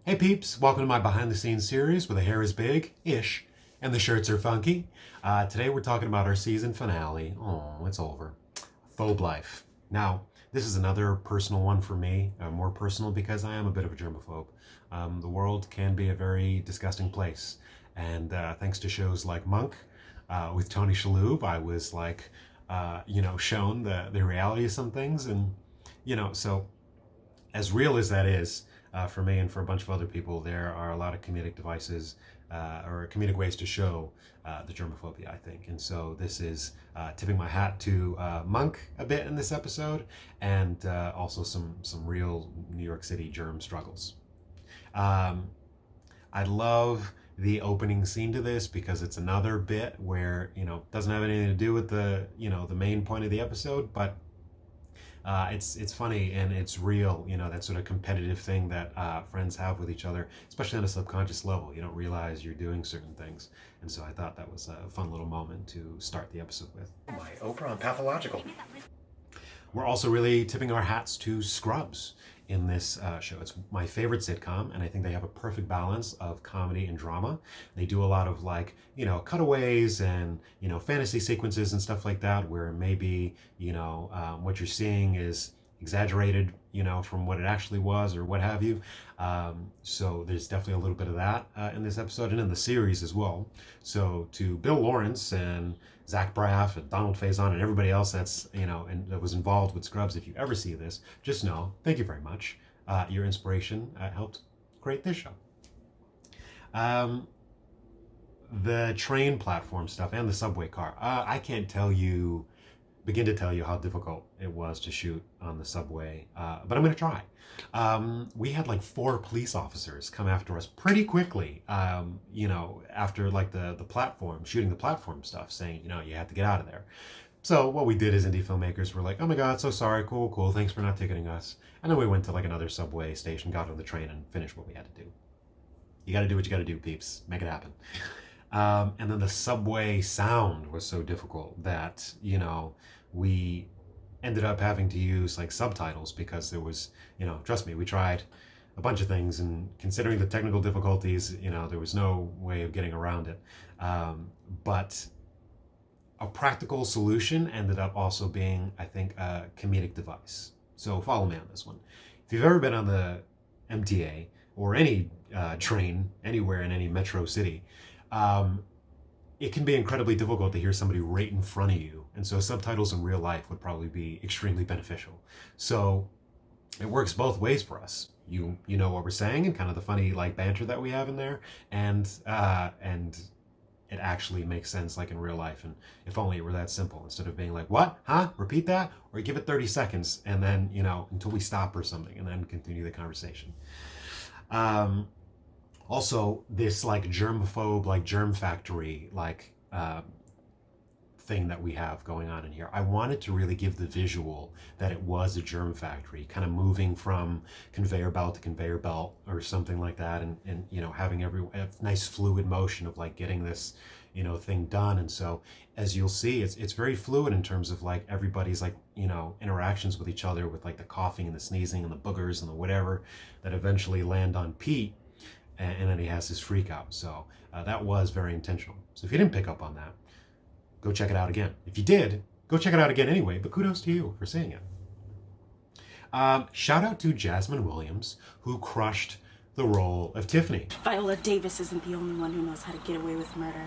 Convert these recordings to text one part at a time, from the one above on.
Hey peeps, welcome to my behind the scenes series where the hair is big-ish and the shirts are funky. Today we're talking about our season finale. Oh, it's over. Phobelife. Now, this is another personal one for me, more personal because I am a bit of a germaphobe. The world can be a very disgusting place. And thanks to shows like Monk, with Tony Shalhoub, I was shown the reality of some things. And, so as real as that is, for me and for a bunch of other people, there are a lot of comedic devices or comedic ways to show the germophobia, I think. And so this is tipping my hat to Monk a bit in this episode, and also some real New York City germ struggles. I love the opening scene to this because it's another bit where, doesn't have anything to do with the main point of the episode, but it's funny and it's real, that sort of competitive thing that friends have with each other, especially on a subconscious level. You don't realize you're doing certain things. And so I thought that was a fun little moment to start the episode with. My Oprah on Pathological. We're also really tipping our hats to Scrubs in this show. It's my favorite sitcom, and I think they have a perfect balance of comedy and drama. They do a lot of cutaways and, fantasy sequences and stuff like that, where maybe, what you're seeing is exaggerated, from what it actually was or what have you. So there's definitely a little bit of that in this episode and in the series as well. So to Bill Lawrence and Zach Braff and Donald Faison and everybody else that's, and that was involved with Scrubs, if you ever see this, just know, thank you very much. Your inspiration helped create this show. The train platform stuff and the subway car. I can't begin to tell you how difficult it was to shoot on the subway, but I'm going to try. We had 4 police officers come after us pretty quickly, after the platform, shooting the platform stuff, saying, you have to get out of there. So what we did as indie filmmakers were like, oh my God, so sorry, cool, thanks for not ticketing us. And then we went to another subway station, got on the train and finished what we had to do. You got to do what you got to do, peeps. Make it happen. And then the subway sound was so difficult that, we ended up having to use subtitles because there was, trust me, we tried a bunch of things, and considering the technical difficulties, there was no way of getting around it. But a practical solution ended up also being, I think, a comedic device. So follow me on this one. If you've ever been on the MTA or any train anywhere in any metro city, it can be incredibly difficult to hear somebody right in front of you. And so subtitles in real life would probably be extremely beneficial. So it works both ways for us. You know what we're saying and kind of the funny banter that we have in there, and it actually makes sense in real life. And if only it were that simple, instead of being what? Huh? Repeat that? Or give it 30 seconds and then, until we stop or something, and then continue the conversation. Also, this germaphobe, germ factory, thing that we have going on in here. I wanted to really give the visual that it was a germ factory, kind of moving from conveyor belt to conveyor belt or something like that, and having a nice fluid motion of getting this, thing done. And so, as you'll see, it's very fluid in terms of everybody's interactions with each other, with the coughing and the sneezing and the boogers and the whatever that eventually land on Pete. And then he has his freak out. So that was very intentional. So if you didn't pick up on that, go check it out again. If you did, go check it out again anyway, but kudos to you for seeing it. Shout out to Jasmine Williams, who crushed the role of Tiffany. Viola Davis isn't the only one who knows how to get away with murder.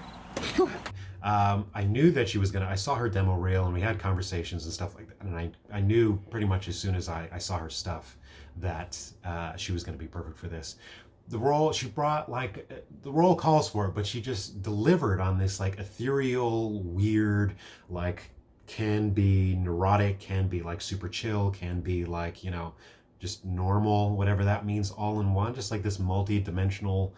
I knew that she was I saw her demo reel and we had conversations and stuff like that. And I knew pretty much as soon as I saw her stuff that she was going to be perfect for this. The role she brought, the role calls for it, but she just delivered on this ethereal, weird, can be neurotic, can be super chill, can be just normal, whatever that means, all in one, just this multi-dimensional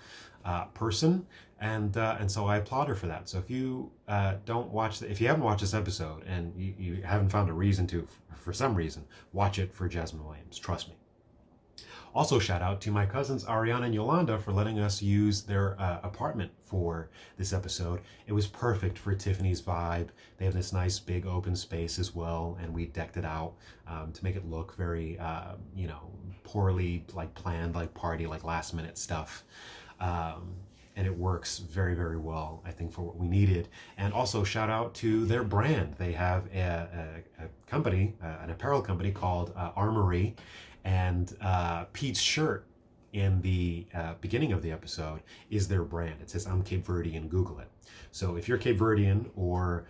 person. And so I applaud her for that. So if you if you haven't watched this episode and you haven't found a reason to, for some reason, watch it for Jasmine Williams. Trust me. Also, shout out to my cousins Ariana and Yolanda for letting us use their apartment for this episode. It was perfect for Tiffany's vibe. They have this nice big open space as well, and we decked it out to make it look very, poorly like planned, like party, like last minute stuff. And it works very, very well, I think, for what we needed. And also shout out to their brand. They have a company, an apparel company called Armory, and Pete's shirt in the beginning of the episode is their brand. It says, "I'm Cape Verdean, Google it." So if you're Cape Verdean or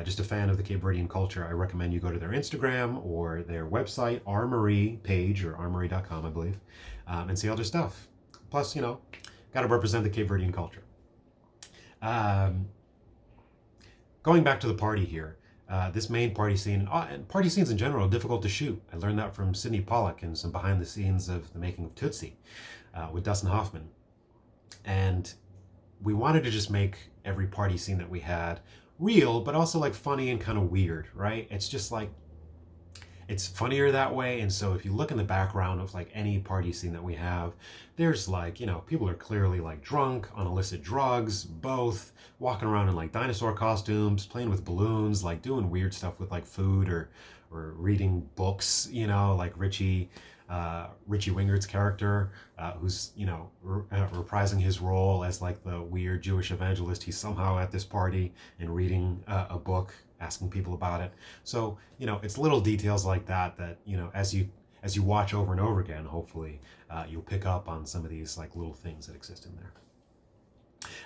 just a fan of the Cape Verdean culture, I recommend you go to their Instagram or their website, Armory page, or armory.com, I believe, and see all their stuff. Plus, got to represent the Cape Verdean culture. Going back to the party here, this main party scene, and party scenes in general, are difficult to shoot. I learned that from Sidney Pollack in some behind the scenes of the making of Tootsie with Dustin Hoffman. And we wanted to just make every party scene that we had real, but also like funny and kind of weird, right? It's just like, it's funnier that way. And so if you look in the background of like any party scene that we have, there's like, people are clearly like drunk on illicit drugs, both walking around in like dinosaur costumes, playing with balloons, like doing weird stuff with like food or reading books, like Richie Wingard's character, who's reprising his role as like the weird Jewish evangelist. He's somehow at this party and reading a book, asking people about it. So it's little details like that as you watch over and over again, hopefully you'll pick up on some of these like little things that exist in there.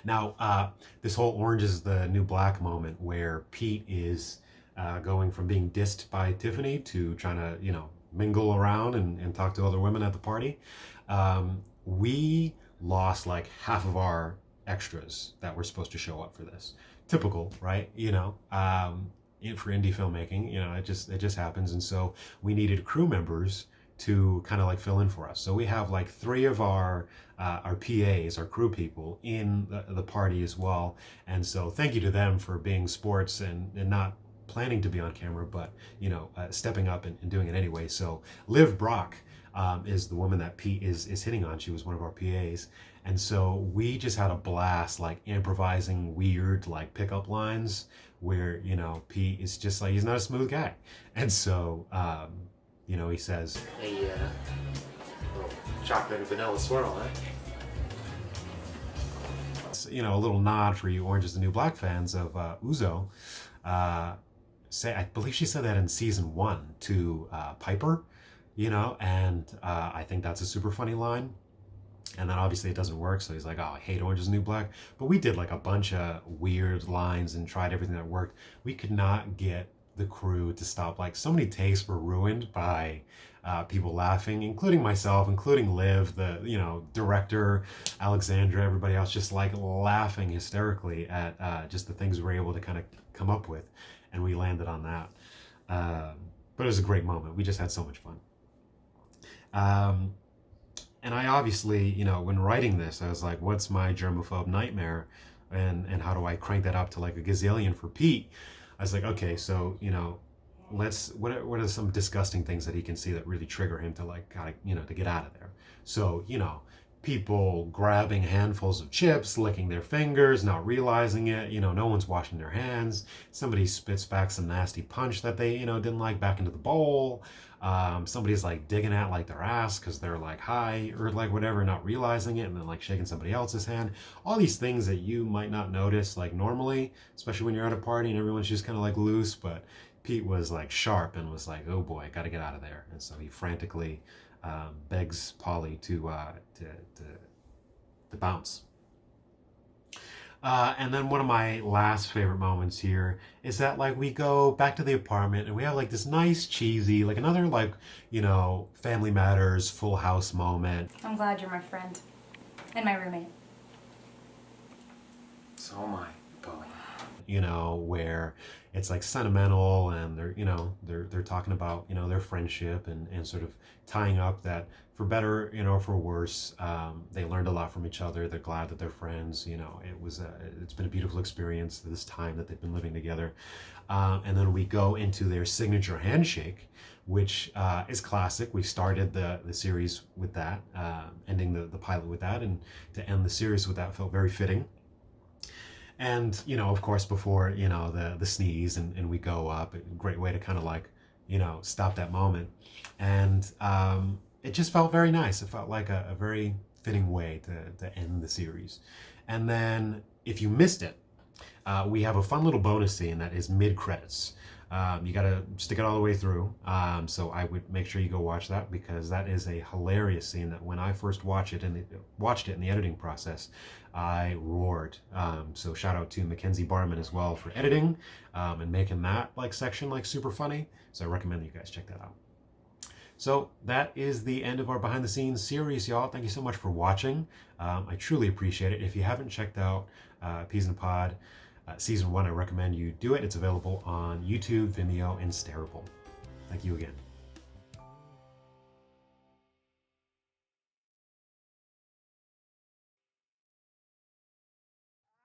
Now this whole Orange is the New Black moment where Pete is going from being dissed by Tiffany to trying to mingle around and talk to other women at the party. We lost like half of our extras that were supposed to show up for this. Typical, right? For indie filmmaking, it just happens. And so we needed crew members to kind of like fill in for us. So we have like 3 of our PAs, our crew people, in the party as well. And so thank you to them for being sports and not planning to be on camera, but stepping up and doing it anyway. So Liv Brock is the woman that Pete is hitting on. She was one of our PAs, and so we just had a blast, like improvising weird like pickup lines where Pete is just like, he's not a smooth guy, and so he says, "Hey, little chocolate and vanilla swirl, eh?" A little nod for you Orange is the New Black fans of Uzo. I believe she said that in season 1 to Piper, and I think that's a super funny line. And then obviously it doesn't work, so he's like, "Oh, I hate Orange is the New Black." But we did like a bunch of weird lines and tried everything that worked. We could not get the crew to stop. Like, so many takes were ruined by people laughing, including myself, including Liv, the director, Alexandra, everybody else, just like laughing hysterically at just the things we were able to kind of come up with. And we landed on that. But it was a great moment. We just had so much fun. And I obviously, when writing this, I was like, what's my germaphobe nightmare? And how do I crank that up to like a gazillion for Pete? I was like, okay, so, what are some disgusting things that he can see that really trigger him to like, to get out of there? So, people grabbing handfuls of chips, licking their fingers, not realizing it, no one's washing their hands. Somebody spits back some nasty punch that they, didn't like back into the bowl. Somebody's like digging at like their ass because they're like high or like whatever, not realizing it, and then like shaking somebody else's hand. All these things that you might not notice like normally, especially when you're at a party and everyone's just kind of like loose. But Pete was like sharp and was like, "Oh boy, got to get out of there." And so he frantically begs Polly to bounce. And then one of my last favorite moments here is that like we go back to the apartment and we have like this nice cheesy, like another like, Family Matters, Full House moment. I'm glad you're my friend and my roommate. So am I, Polly. you know, where it's like sentimental, and they're talking about, you know, their friendship, and sort of tying up that for better, you know, or for worse, they learned a lot from each other. They're glad that they're friends. You know, it's been a beautiful experience this time that they've been living together. And then we go into their signature handshake, which is classic. We started the series with that, ending the pilot with that, and to end the series with that felt very fitting. And, you know, of course, before, you know, the sneeze, and we go up, a great way to kind of like, you know, stop that moment. And it just felt very nice. It felt like a very fitting way to end the series. And then if you missed it, we have a fun little bonus scene that is mid-credits. You got to stick it all the way through. So I would make sure you go watch that, because that is a hilarious scene that when I first watched it in the editing process, I roared. So shout out to Mackenzie Barman as well for editing and making that like section like super funny. So I recommend that you guys check that out. So that is the end of our behind the scenes series, y'all. Thank you so much for watching. I truly appreciate it. If you haven't checked out Peas in a Pod Season 1, I recommend you do it. It's available on YouTube, Vimeo, and Starable. Thank you again.